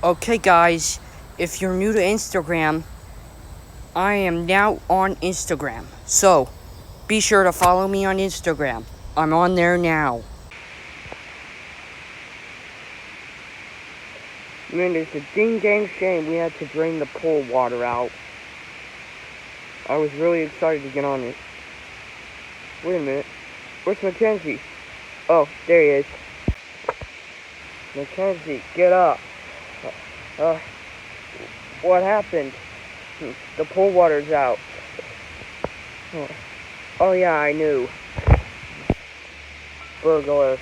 Okay, guys, if you're new to Instagram, I am now on Instagram. So, be sure to follow me on Instagram. I'm on there now. Man, it's a dang shame we had to drain the pool water out. I was really excited to get on it. Wait a minute. Where's Mackenzie? Oh, there he is. Mackenzie, get up. Uh, what happened? The pool water's out. Oh yeah, I knew. Burglar.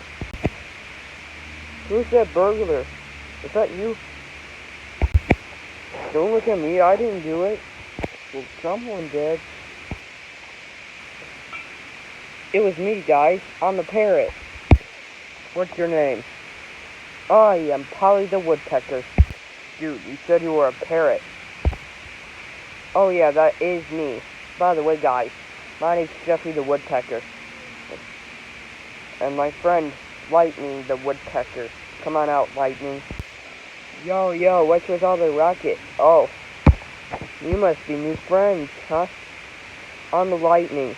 Who's that burglar? Is that you? Don't look at me, I didn't do it. Well, someone did. It was me, guys. I'm the parrot. What's your name? I am Polly the woodpecker. Dude, you said you were a parrot. Oh yeah, that is me. By the way, guys, my name's Jeffy the woodpecker. And my friend, Lightning the woodpecker. Come on out, Lightning. Yo, what's with all the rocket? Oh, you must be new friends, huh? I'm the Lightning.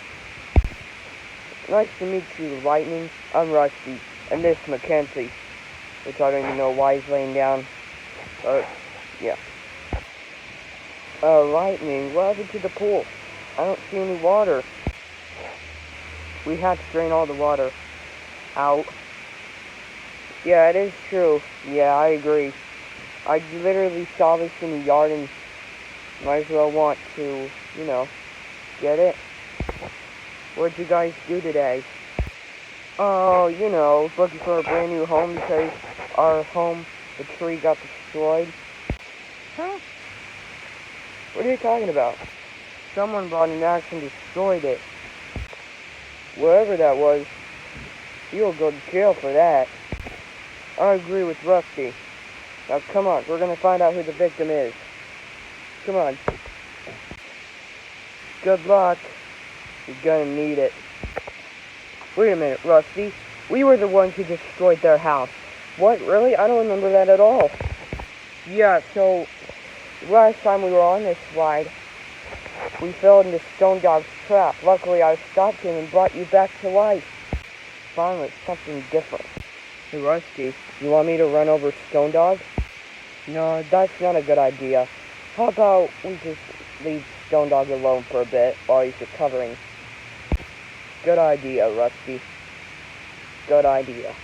Nice to meet you, Lightning. I'm Rusty, and this is Mackenzie, which I don't even know why he's laying down. Yeah. Lightning, what happened to the pool? I don't see any water. We had to drain all the water out. Yeah, it is true. Yeah, I agree. I literally saw this in the yard and might as well want to, get it. What'd you guys do today? Oh, looking for a brand new home because our home, the tree got destroyed. Huh? What are you talking about? Someone brought an axe and destroyed it. Whatever that was, you'll go to jail for that. I agree with Rusty. Now come on, we're gonna find out who the victim is. Come on. Good luck. You're gonna need it. Wait a minute, Rusty. We were the ones who destroyed their house. What, really? I don't remember that at all. Yeah, so last time we were on this slide, we fell into Stone Dog's trap. Luckily, I stopped him and brought you back to life. Finally, something different. Hey, Rusty, you want me to run over Stone Dog? No, that's not a good idea. How about we just leave Stone Dog alone for a bit while he's recovering? Good idea, Rusty. Good idea.